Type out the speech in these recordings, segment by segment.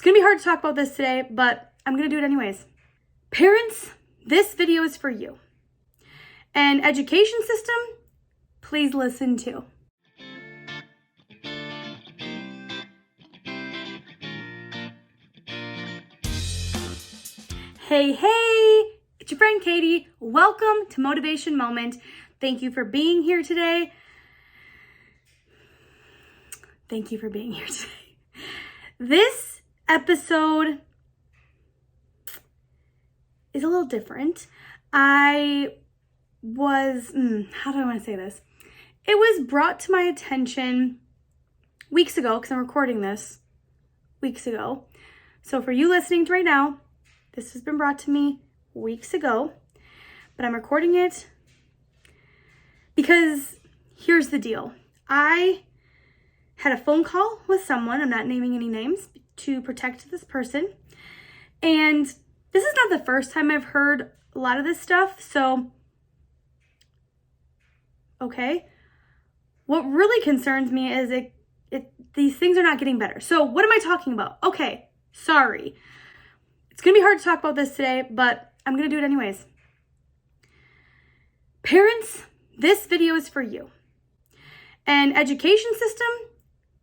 It's gonna be hard to talk about this today, but I'm gonna do it anyways. Parents, this video is for you. And education system, please listen too. Hey, it's your friend Katie. Welcome to Motivation Moment. Thank you for being here today. This episode is a little different. How do I want to say this? It was brought to my attention weeks ago, because I'm recording this weeks ago. So for you listening to right now, this has been brought to me weeks ago, but I'm recording it because here's the deal. I had a phone call with someone, I'm not naming any names, to protect this person. And this is not the first time I've heard a lot of this stuff, so, okay. What really concerns me is these things are not getting better. So what am I talking about? Okay, sorry. It's gonna be hard to talk about this today, but I'm gonna do it anyways. Parents, this video is for you. And education system,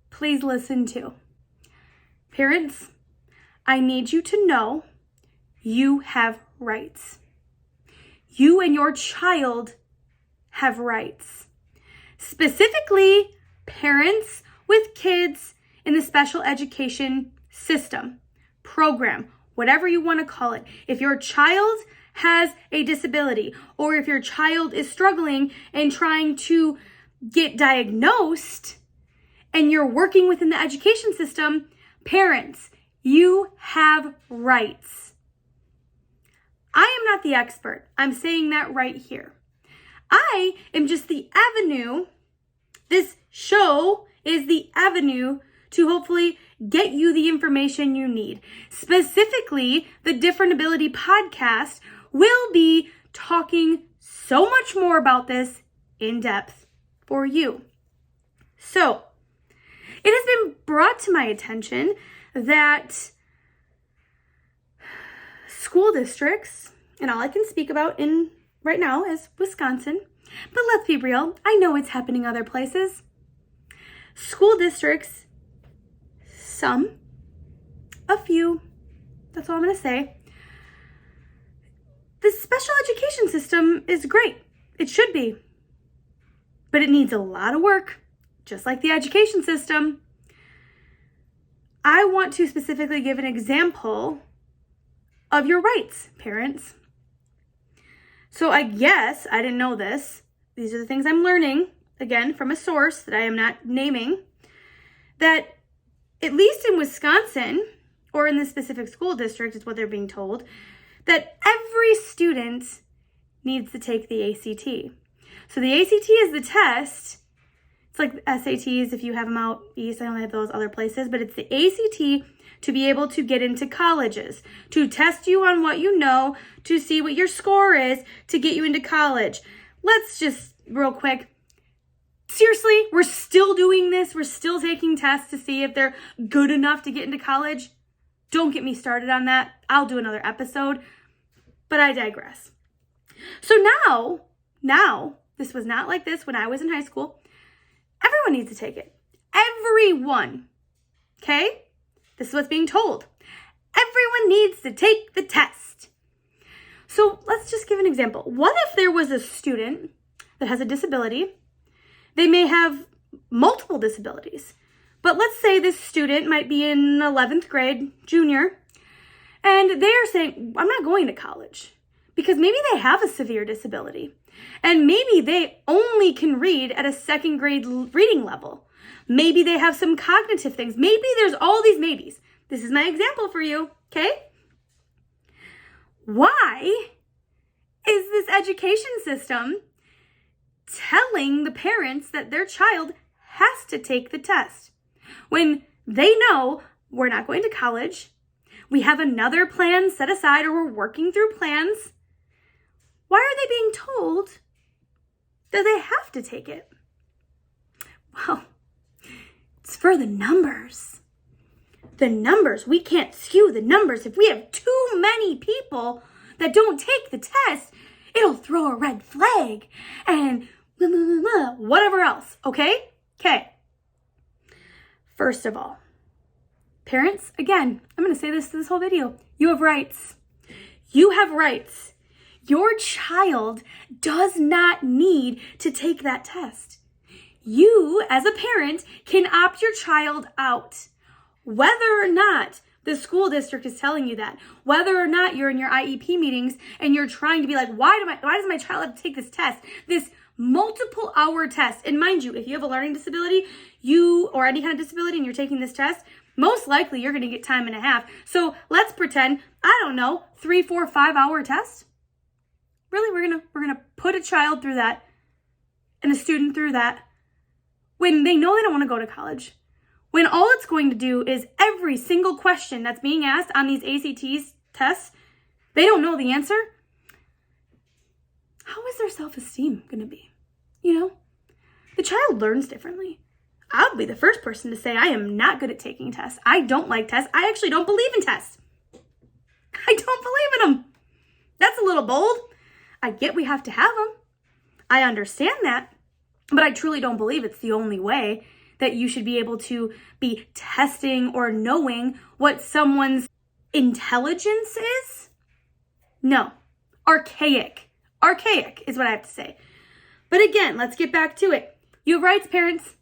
please listen too. Parents, I need you to know you have rights. You and your child have rights. Specifically, parents with kids in the special education system, program, whatever you want to call it. If your child has a disability, or if your child is struggling and trying to get diagnosed, and you're working within the education system, parents, you have rights. I am not the expert. I'm saying that right here. I am just the avenue. This show is the avenue to hopefully get you the information you need. Specifically, the Different Ability podcast will be talking so much more about this in depth for you. So, it has been brought to my attention that school districts, and all I can speak about right now is Wisconsin, but let's be real, I know it's happening other places. School districts, a few, that's all I'm going to say. The special education system is great. It should be. But it needs a lot of work, just like the education system. I want to specifically give an example of your rights, parents. So I guess, I didn't know this. These are the things I'm learning, again, from a source that I am not naming, that at least in Wisconsin, or in this specific school district, is what they're being told, that every student needs to take the ACT. So the ACT is the test. It's like SATs if you have them out east. I don't have those other places, but it's the ACT to be able to get into colleges, to test you on what you know, to see what your score is, to get you into college. Let's just, real quick, seriously, we're still doing this. We're still taking tests to see if they're good enough to get into college. Don't get me started on that. I'll do another episode, but I digress. So now, this was not like this when I was in high school. Everyone needs to take it. Everyone. Okay? This is what's being told. Everyone needs to take the test. So let's just give an example. What if there was a student that has a disability? They may have multiple disabilities. But let's say this student might be in 11th grade, junior, and they are saying, I'm not going to college because maybe they have a severe disability. And maybe they only can read at a second grade reading level. Maybe they have some cognitive things. Maybe there's all these maybes. This is my example for you, okay? Why is this education system telling the parents that their child has to take the test when they know we're not going to college, we have another plan set aside, or we're working through plans? Why are they being told that they have to take it? Well, it's for the numbers. the numbers. We can't skew the numbers. If we have too many people that don't take the test, it'll throw a red flag and whatever else, okay? Okay. First of all, parents, again, I'm going to say this whole video. You have rights. You have rights. Your child does not need to take that test. You, as a parent, can opt your child out. Whether or not the school district is telling you that, whether or not you're in your IEP meetings and you're trying to be like, why does my child have to take this test? This multiple hour test. And mind you, if you have a learning disability, or any kind of disability and you're taking this test, most likely you're going to get time and a half. So let's pretend, 3, 4, 5 hour test. Really, we're gonna put a child through that and a student through that when they know they don't want to go to college. When all it's going to do is every single question that's being asked on these ACT tests, they don't know the answer. How is their self-esteem going to be? The child learns differently. I'll be the first person to say I am not good at taking tests. I don't like tests. I actually don't believe in tests. I don't believe in them. That's a little bold. I get we have to have them. I understand that. But I truly don't believe it's the only way that you should be able to be testing or knowing what someone's intelligence is. No. Archaic. Archaic is what I have to say. But again, let's get back to it. You have rights, parents.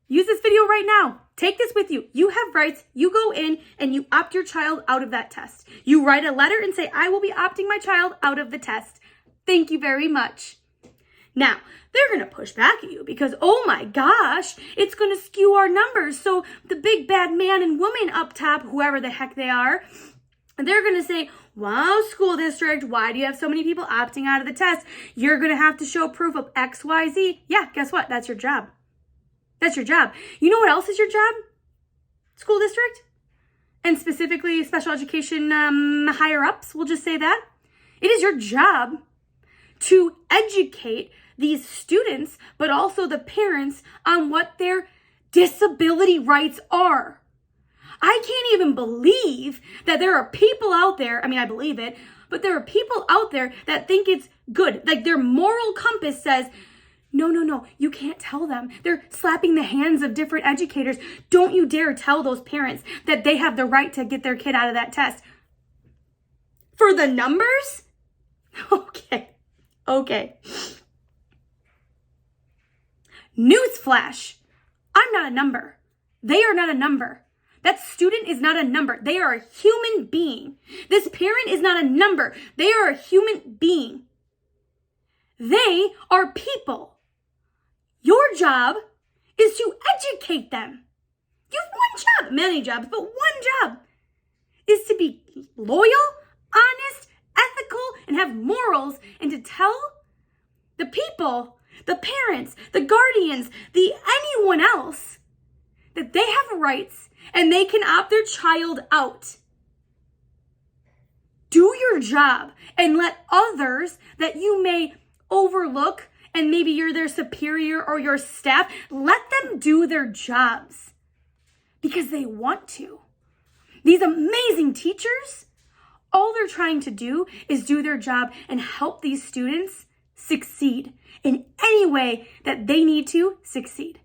Use this video right now. Take this with you. You have rights. You go in and you opt your child out of that test. You write a letter and say, I will be opting my child out of the test. Thank you very much. Now, they're going to push back at you because, oh my gosh, it's going to skew our numbers. So the big bad man and woman up top, whoever the heck they are, they're going to say, wow, school district, why do you have so many people opting out of the test? You're going to have to show proof of X, Y, Z. Yeah, guess what? That's your job. That's your job. You know what else is your job? School district? And specifically special education higher ups, we'll just say that. It is your job to educate these students, but also the parents on what their disability rights are. I can't even believe that there are people out there, I believe it, but there are people out there that think it's good. Like their moral compass says, no, you can't tell them. They're slapping the hands of different educators. Don't you dare tell those parents that they have the right to get their kid out of that test. For the numbers? Okay. Newsflash. I'm not a number. They are not a number. That student is not a number. They are a human being. This parent is not a number. They are a human being. They are people. Your job is to educate them. You have one job, many jobs, but one job is to be loyal, honest, ethical, and have morals, and to tell the people, the parents, the guardians, anyone else that they have rights and they can opt their child out. Do your job and let others that you may overlook and maybe you're their superior or your staff, let them do their jobs because they want to. These amazing teachers, all they're trying to do is do their job and help these students succeed in any way that they need to succeed.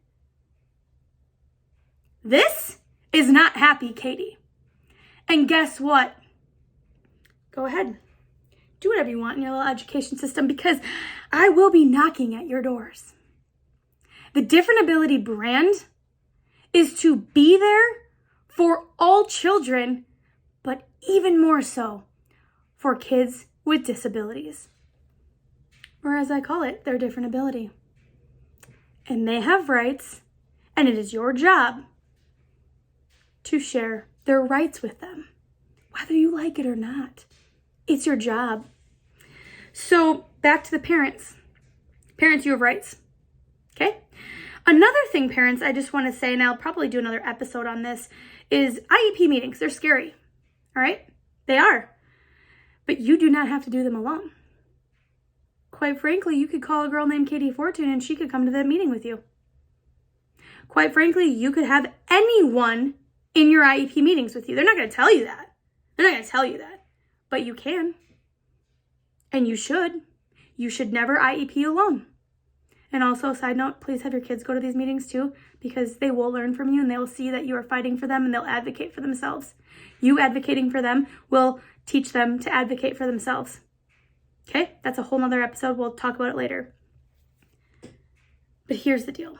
This is not happy, Katie. And guess what? Go ahead. Do whatever you want in your little education system because I will be knocking at your doors. The Different Ability brand is to be there for all children, but even more so for kids with disabilities. Or as I call it, their different ability. And they have rights, and it is your job to share their rights with them, whether you like it or not. It's your job. So back to the parents. Parents, you have rights. Okay? Another thing, parents, I just want to say, and I'll probably do another episode on this, is IEP meetings. They're scary. All right? They are. But you do not have to do them alone. Quite frankly, you could call a girl named Katie Fortune and she could come to that meeting with you. Quite frankly, you could have anyone in your IEP meetings with you. They're not going to tell you that. They're not going to tell you that. But you can. And you should. You should never IEP alone. And also, side note, please have your kids go to these meetings too, because they will learn from you and they will see that you are fighting for them and they'll advocate for themselves. You advocating for them will teach them to advocate for themselves. Okay? That's a whole nother episode. We'll talk about it later. But here's the deal.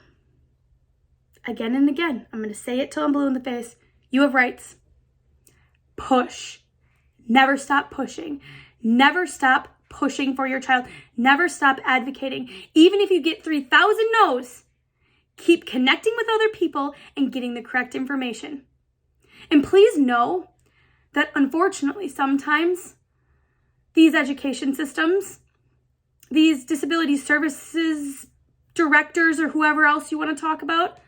Again and again, I'm going to say it till I'm blue in the face. You have rights. Push. Never stop pushing. Never stop pushing for your child. Never stop advocating. Even if you get 3,000 no's, keep connecting with other people and getting the correct information. And please know that unfortunately, sometimes these education systems, these disability services directors or whoever else you want to talk about,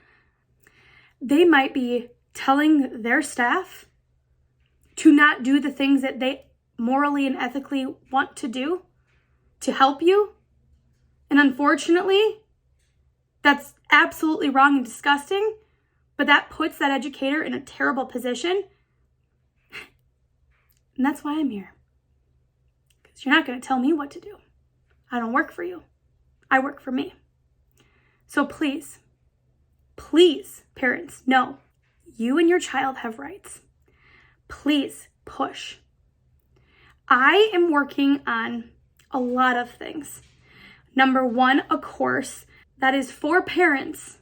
they might be telling their staff to not do the things that they morally and ethically want to do to help you. And unfortunately, that's absolutely wrong and disgusting, but that puts that educator in a terrible position. And that's why I'm here. Because you're not going to tell me what to do. I don't work for you. I work for me. So please, parents, know you and your child have rights. Please push. I am working on a lot of things. Number one, a course that is for parents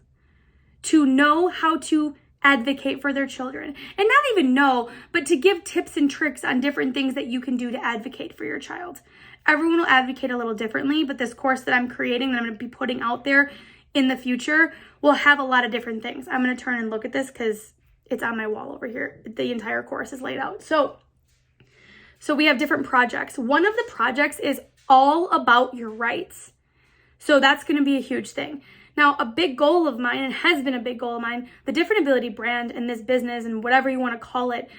to know how to advocate for their children. And not even know, but to give tips and tricks on different things that you can do to advocate for your child. Everyone will advocate a little differently, but this course that I'm creating, that I'm going to be putting out there in the future, will have a lot of different things. I'm going to turn and look at this because it's on my wall over here. The entire course is laid out. So we have different projects. One of the projects is all about your rights. So that's going to be a huge thing. Now, a big goal of mine, and has been a big goal of mine, the Different Ability brand and this business and whatever you want to call it,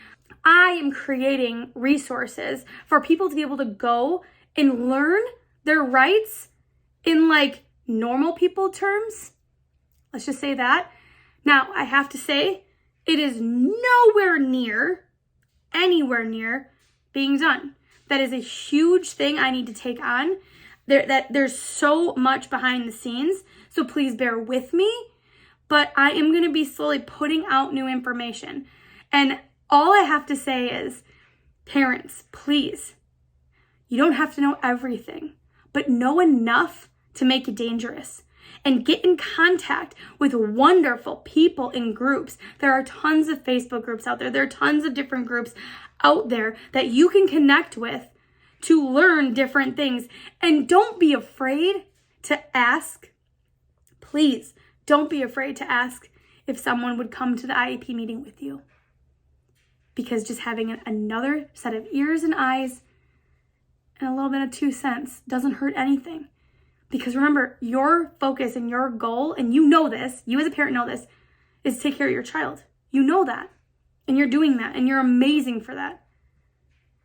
I am creating resources for people to be able to go and learn their rights in like normal people terms. Let's just say that. Now, I have to say, it is anywhere near being done. That is a huge thing I need to take on. There's so much behind the scenes, so please bear with me. But I am going to be slowly putting out new information. And all I have to say is, parents, please, you don't have to know everything, but know enough to make it dangerous. And get in contact with wonderful people in groups. There are tons of Facebook groups out there. There are tons of different groups out there that you can connect with to learn different things. And don't be afraid to ask. Please, don't be afraid to ask if someone would come to the IEP meeting with you. Because just having another set of ears and eyes and a little bit of 2 cents doesn't hurt anything. Because remember, your focus and your goal, and you know this, you as a parent know this, is to take care of your child. You know that. And you're doing that. And you're amazing for that.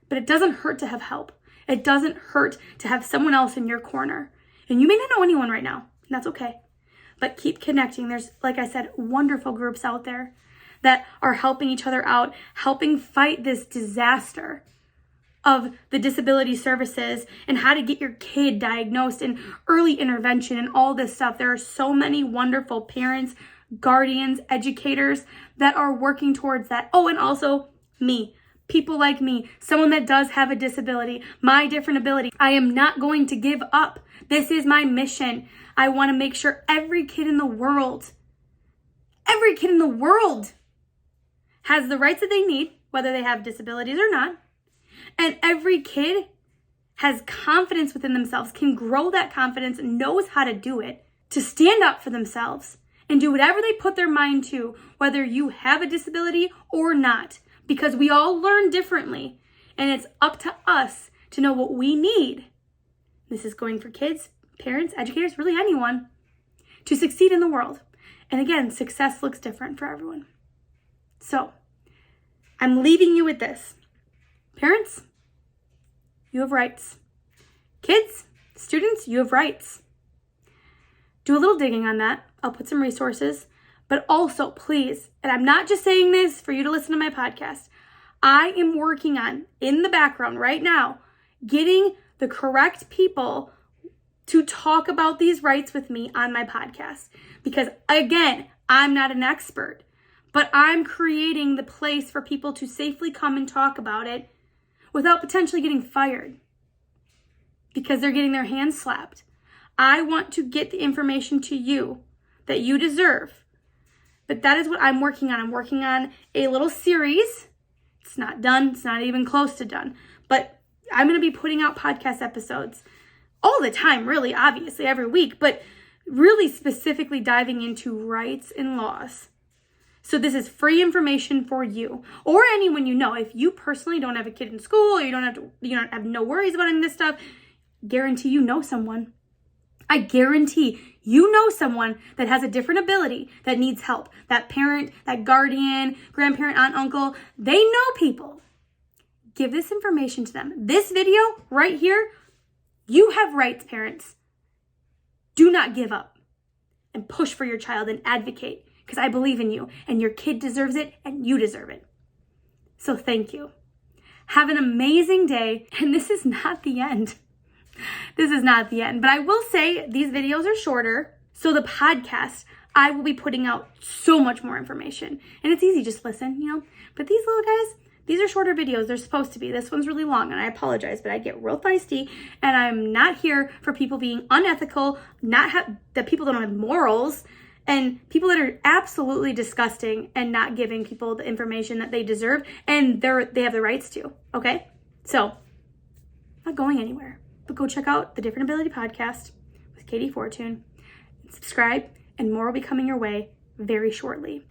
But it doesn't hurt to have help. It doesn't hurt to have someone else in your corner. And you may not know anyone right now. And that's okay. But keep connecting. There's, like I said, wonderful groups out there that are helping each other out, helping fight this disaster of the disability services and how to get your kid diagnosed and early intervention and all this stuff. There are so many wonderful parents, guardians, educators that are working towards that. Oh, and also me, people like me, someone that does have a disability, my different ability. I am not going to give up. This is my mission. I want to make sure every kid in the world has the rights that they need, whether they have disabilities or not. And every kid has confidence within themselves, can grow that confidence, and knows how to do it, to stand up for themselves and do whatever they put their mind to, whether you have a disability or not, because we all learn differently. And it's up to us to know what we need. This is going for kids, parents, educators, really anyone, to succeed in the world. And again, success looks different for everyone. So I'm leaving you with this. Parents, you have rights. Kids, students, you have rights. Do a little digging on that. I'll put some resources. But also, please, and I'm not just saying this for you to listen to my podcast, I am working on, in the background right now, getting the correct people to talk about these rights with me on my podcast. Because again, I'm not an expert, but I'm creating the place for people to safely come and talk about it without potentially getting fired because they're getting their hands slapped. I want to get the information to you that you deserve. But that is what I'm working on. I'm working on a little series. It's not done. It's not even close to done. But I'm going to be putting out podcast episodes all the time, really, obviously, every week, but really specifically diving into rights and laws. So this is free information for you or anyone you know. If you personally don't have a kid in school or you don't have no worries about any of this stuff, guarantee you know someone. I guarantee you know someone that has a different ability that needs help. That parent, that guardian, grandparent, aunt, uncle, they know people. Give this information to them. This video right here, you have rights, parents. Do not give up and push for your child and advocate because I believe in you and your kid deserves it and you deserve it. So thank you. Have an amazing day. And this is not the end. This is not the end, but I will say these videos are shorter. So the podcast, I will be putting out so much more information and it's easy, just listen, but these little guys, these are shorter videos. They're supposed to be. This one's really long and I apologize, but I get real feisty and I'm not here for people being unethical, that people don't have morals and people that are absolutely disgusting and not giving people the information that they deserve and they have the rights to. Okay. So I'm not going anywhere. But go check out the Different Ability Podcast with Katie Fortune. Subscribe, and more will be coming your way very shortly.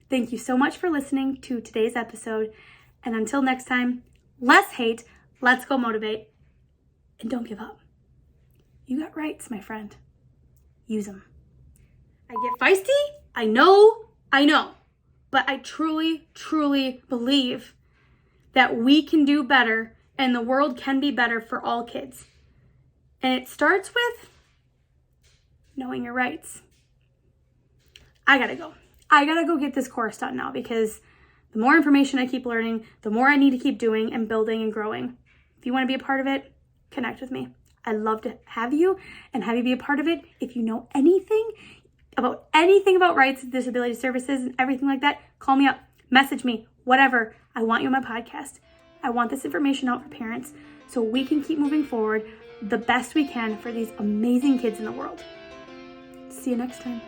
Thank you so much for listening to today's episode. And until next time, less hate, let's go motivate, and don't give up. You got rights, my friend. Use them. I get feisty. I know. But I truly, truly believe that we can do better and the world can be better for all kids. And it starts with knowing your rights. I gotta go get this course done now because the more information I keep learning, the more I need to keep doing and building and growing. If you want to be a part of it, connect with me. I'd love to have you and have you be a part of it. If you know anything about rights, disability services, and everything like that, call me up, message me, whatever. I want you on my podcast. I want this information out for parents so we can keep moving forward the best we can for these amazing kids in the world. See you next time.